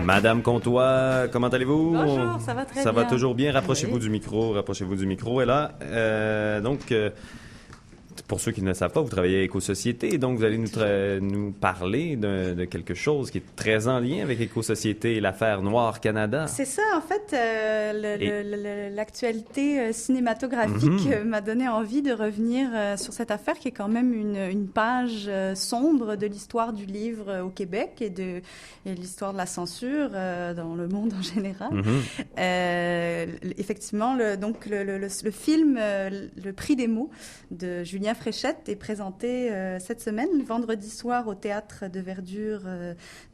Madame Comtois, comment allez-vous? Bonjour, ça va très bien. Ça va toujours bien. Rapprochez-vous Oui. du micro, rapprochez-vous du micro. Et là, pour ceux qui ne le savent pas, vous travaillez à Éco-Société, donc vous allez nous parler de quelque chose qui est très en lien avec Éco-Société et l'affaire Noir Canada. C'est ça, en fait, l'actualité cinématographique m'a donné envie de revenir sur cette affaire qui est quand même une page sombre de l'histoire du livre au Québec et de l'histoire de la censure dans le monde en général. Effectivement, le film Le Prix des mots de Julien Fréchette est présenté cette semaine, le vendredi soir, au Théâtre de Verdure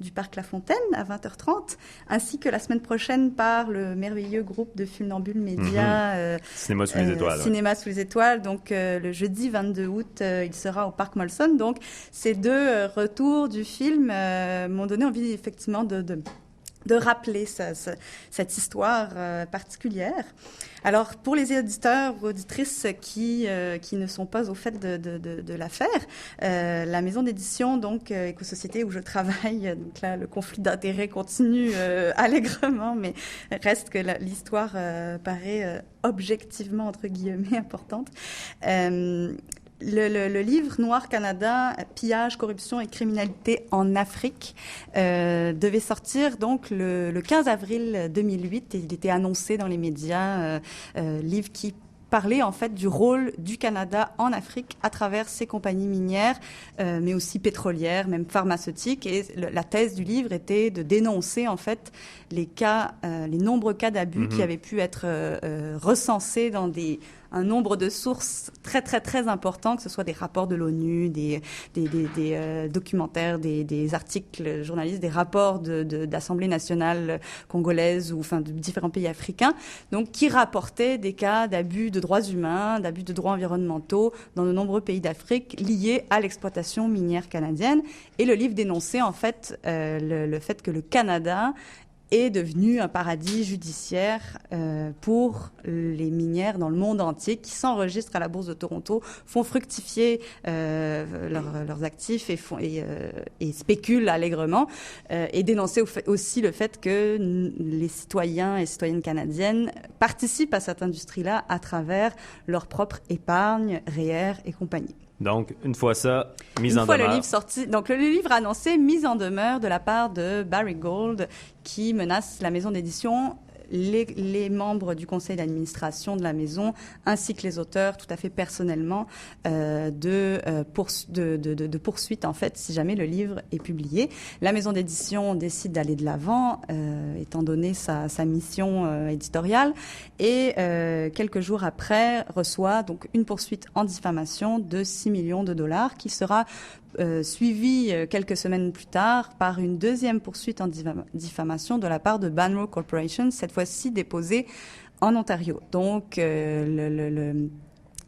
du Parc La Fontaine à 20h30, ainsi que la semaine prochaine par le merveilleux groupe de Funambule Média. Cinéma sous les étoiles. Cinéma sous les étoiles. Donc, le jeudi 22 août, il sera au Parc Molson. Donc, ces deux retours du film m'ont donné envie, effectivement, de rappeler cette histoire particulière. Alors, pour les auditeurs ou auditrices qui ne sont pas au fait de l'affaire, la maison d'édition, donc Éco-Société où je travaille, donc là, le conflit d'intérêts continue allègrement, mais reste que l'histoire paraît objectivement, entre guillemets, importante. Le livre Noir Canada, pillage, corruption et criminalité en Afrique devait sortir donc le 15 avril 2008 et il était annoncé dans les médias, livre qui parlait en fait du rôle du Canada en Afrique à travers ses compagnies minières, mais aussi pétrolières, même pharmaceutiques. Et la thèse du livre était de dénoncer en fait les nombreux cas d'abus qui avaient pu être recensés dans un nombre de sources très, très, très importants, que ce soit des rapports de l'ONU, des documentaires, des articles journalistes, des rapports d'Assemblée nationale congolaise ou enfin de différents pays africains, donc qui rapportaient des cas d'abus de droits humains, d'abus de droits environnementaux dans de nombreux pays d'Afrique liés à l'exploitation minière canadienne. Et le livre dénonçait en fait le fait que le Canada est devenu un paradis judiciaire pour les minières dans le monde entier qui s'enregistrent à la Bourse de Toronto, font fructifier leurs actifs et spéculent allègrement, et dénoncer aussi le fait que les citoyens et citoyennes canadiennes participent à cette industrie-là à travers leur propre épargne, REER et compagnie. Donc, une fois ça, mise en demeure. Une fois le livre sorti, donc le livre annoncé, mise en demeure de la part de Barry Gold, qui menace la maison d'édition, les membres du conseil d'administration de la maison, ainsi que les auteurs, tout à fait personnellement, de poursuites, en fait, si jamais le livre est publié. La maison d'édition décide d'aller de l'avant, étant donné sa mission éditoriale, et quelques jours après, reçoit donc une poursuite en diffamation de 6 millions de dollars, qui sera suivi quelques semaines plus tard par une deuxième poursuite en diffamation de la part de Banro Corporation, cette fois-ci déposée en Ontario. Donc,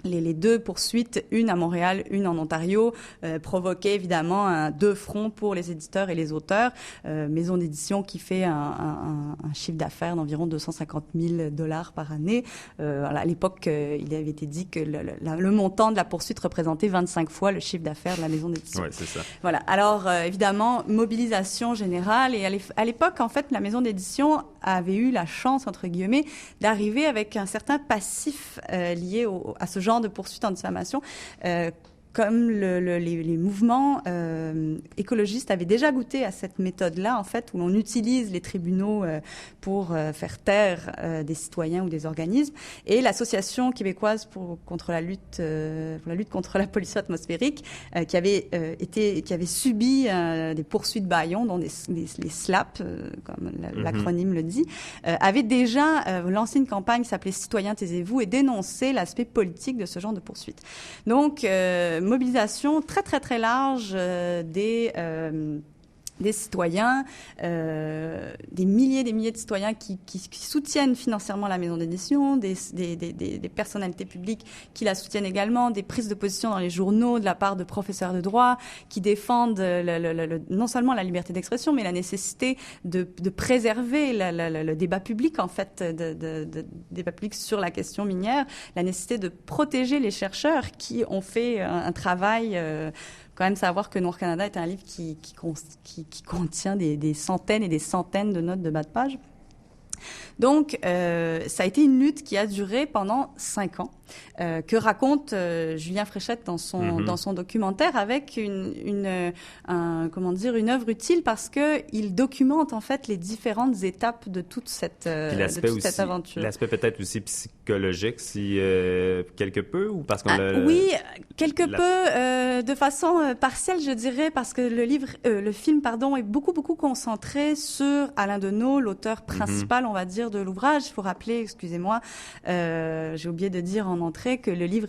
les deux poursuites, une à Montréal, une en Ontario, provoquaient évidemment deux fronts pour les éditeurs et les auteurs. Maison d'édition qui fait un chiffre d'affaires d'environ 250 000 dollars par année. À l'époque, il avait été dit que le montant de la poursuite représentait 25 fois le chiffre d'affaires de la maison d'édition. Oui, c'est ça. Voilà. Alors, évidemment, mobilisation générale. Et à l'époque, en fait, la maison d'édition avait eu la chance, entre guillemets, d'arriver avec un certain passif lié à ce genre de poursuites en diffamation. Comme les mouvements écologistes avaient déjà goûté à cette méthode-là, en fait, où l'on utilise les tribunaux pour faire taire des citoyens ou des organismes. Et l'Association québécoise pour la lutte contre la pollution atmosphérique, qui avait subi des poursuites bâillons, dont les SLAP, comme l'acronyme le dit, avait déjà lancé une campagne qui s'appelait Citoyens taisez-vous et dénoncé l'aspect politique de ce genre de poursuites. Donc, mobilisation très, très, très large des citoyens, des milliers de citoyens qui soutiennent financièrement la maison d'édition, des personnalités publiques qui la soutiennent également, des prises de position dans les journaux de la part de professeurs de droit qui défendent non seulement la liberté d'expression, mais la nécessité de préserver le débat public, en fait, débat public sur la question minière, la nécessité de protéger les chercheurs qui ont fait un travail quand même savoir que Noir Canada est un livre qui contient des centaines et des centaines de notes de bas de page. Donc, ça a été une lutte qui a duré pendant 5 ans, que raconte Julien Fréchette dans son documentaire, avec une œuvre utile, parce que il documente en fait les différentes étapes de toute cette aventure. L'aspect peut-être aussi psychologique, si quelque peu, ou parce qu'on oui, quelque peu, de façon partielle, je dirais, parce que le film, est beaucoup concentré sur Alain Deneau, l'auteur principal, on va dire, de l'ouvrage. Il faut rappeler, excusez-moi, j'ai oublié de dire en entrée que le livre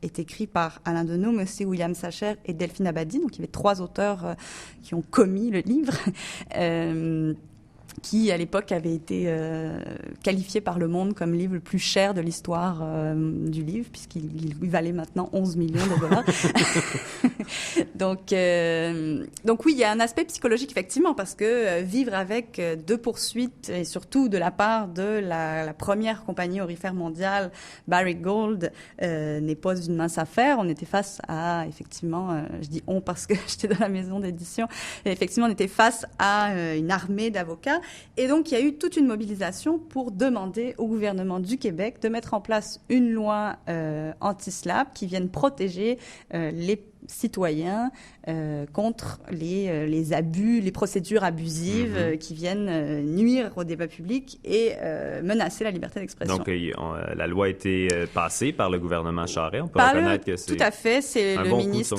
est écrit par Alain Deneau, mais aussi William Sacher et Delphine Abadi. Donc, il y avait 3 auteurs qui ont commis le livre. Qui, à l'époque, avait été qualifié par Le Monde comme livre le plus cher de l'histoire du livre, puisqu'il valait maintenant 11 millions de dollars. Donc oui, il y a un aspect psychologique, effectivement, parce que vivre avec 2 poursuites, et surtout de la part de la première compagnie aurifère mondiale, Barrick Gold, n'est pas une mince affaire. On était face à, effectivement, je dis on parce que j'étais dans la maison d'édition, effectivement, on était face à une armée d'avocats. Et donc, il y a eu toute une mobilisation pour demander au gouvernement du Québec de mettre en place une loi anti-SLAPP qui vienne protéger les citoyens contre les abus, les procédures abusives qui viennent nuire au débat public et menacer la liberté d'expression. Donc, la loi a été passée par le gouvernement Charest. On peut reconnaître que c'est tout à fait. C'est le bon ministre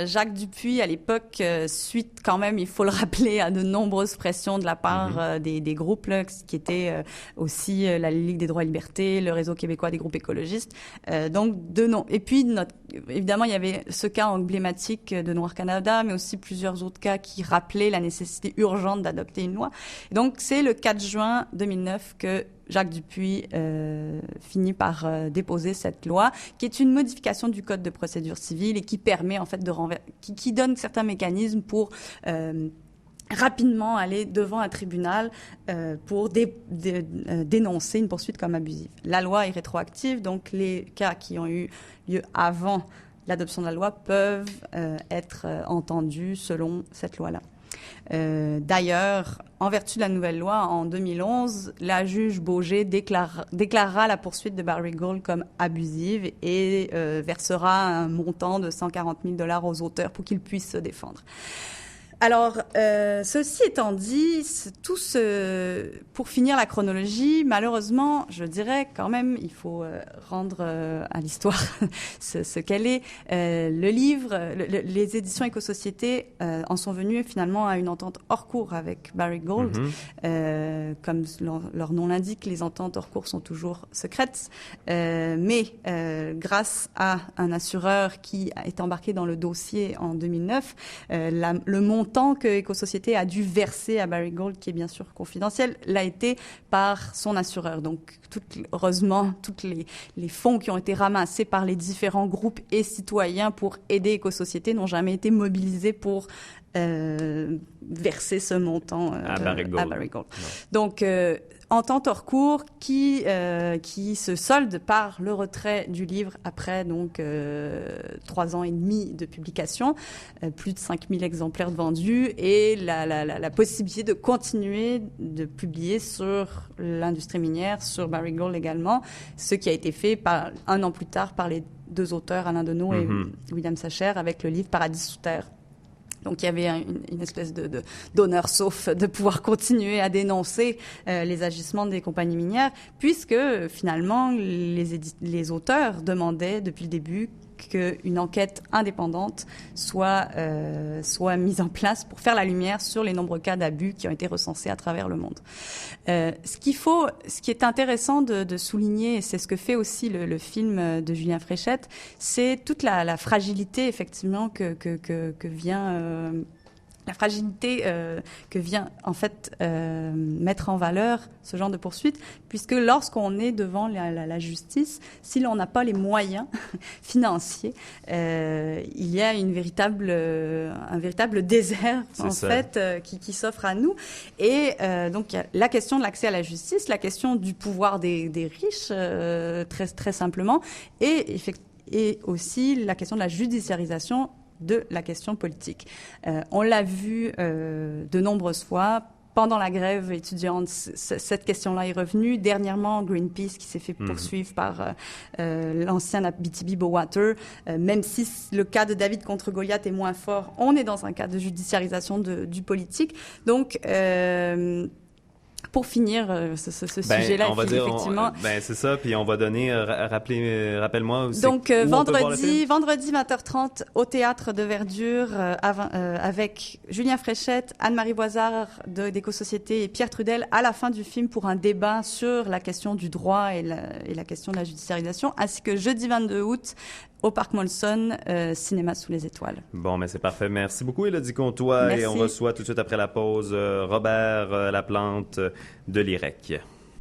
Jacques Dupuis, à l'époque, suite quand même, il faut le rappeler, à de nombreuses pressions de la part des groupes là, qui étaient aussi la Ligue des droits et libertés, le Réseau québécois des groupes écologistes. Et puis, évidemment, il y avait ce cas emblématique de Noir Canada, mais aussi plusieurs autres cas qui rappelaient la nécessité urgente d'adopter une loi. Et donc, c'est le 4 juin 2009 que Jacques Dupuis finit par déposer cette loi, qui est une modification du Code de procédure civile et qui permet en fait qui donne certains mécanismes pour rapidement aller devant un tribunal pour dénoncer une poursuite comme abusive. La loi est rétroactive, donc les cas qui ont eu lieu avant l'adoption de la loi peuvent être entendus selon cette loi-là. D'ailleurs, en vertu de la nouvelle loi, en 2011, la juge Beaugé déclarera la poursuite de Barrick Gold comme abusive et versera un montant de 140 000 $ aux auteurs pour qu'ils puissent se défendre. Alors, ceci étant dit, pour finir la chronologie, malheureusement, je dirais quand même, il faut rendre à l'histoire ce qu'elle est. Le livre, les éditions Éco-Société en sont venues finalement à une entente hors cours avec Barrick Gold. Comme leur nom l'indique, les ententes hors cours sont toujours secrètes. Mais grâce à un assureur qui est embarqué dans le dossier en 2009, le montant que Éco-Société a dû verser à Barrick Gold, qui est bien sûr confidentiel, l'a été par son assureur. Donc, heureusement, tous les fonds qui ont été ramassés par les différents groupes et citoyens pour aider Éco-Société n'ont jamais été mobilisés pour verser ce montant à Barrick Gold. Donc, entente hors cours qui se solde par le retrait du livre après 3 ans et demi de publication, plus de 5000 exemplaires vendus et la possibilité de continuer de publier sur l'industrie minière, sur Barrick Gold également, ce qui a été fait un an plus tard par les 2 auteurs, Alain Deneau et William Sacher, avec le livre Paradis sous terre. Donc, il y avait une espèce d'honneur sauf de pouvoir continuer à dénoncer les agissements des compagnies minières, puisque finalement, les auteurs demandaient depuis le début qu'une enquête indépendante soit mise en place pour faire la lumière sur les nombreux cas d'abus qui ont été recensés à travers le monde. Ce qui est intéressant de souligner, et c'est ce que fait aussi le film de Julien Fréchette, c'est toute la fragilité effectivement que vient la fragilité que vient en fait mettre en valeur ce genre de poursuite, puisque lorsqu'on est devant la justice, si l'on n'a pas les moyens financiers, il y a un véritable désert qui s'offre à nous. Et donc il y a la question de l'accès à la justice, la question du pouvoir des riches, très très simplement, et aussi la question de la judiciarisation de la question politique. On l'a vu de nombreuses fois. Pendant la grève étudiante, cette question-là est revenue. Dernièrement, Greenpeace, qui s'est fait poursuivre par l'ancien Abitibi-Bowater, même si le cas de David contre Goliath est moins fort, on est dans un cas de judiciarisation du politique. Donc, pour finir ce sujet-là, on va dire, effectivement. C'est ça, puis on va donner, rappelle-moi aussi. Donc, vendredi 20h30, au Théâtre de Verdure, avec Julien Fréchette, Anne-Marie Voisard d'Éco-Société et Pierre Trudel, à la fin du film, pour un débat sur la question du droit et la question de la judiciarisation, ainsi que jeudi 22 août, au Parc Molson, Cinéma sous les étoiles. Bon, mais c'est parfait. Merci beaucoup, Élodie Comtois. Merci. Et on reçoit tout de suite après la pause Robert Laplante de l'IREC.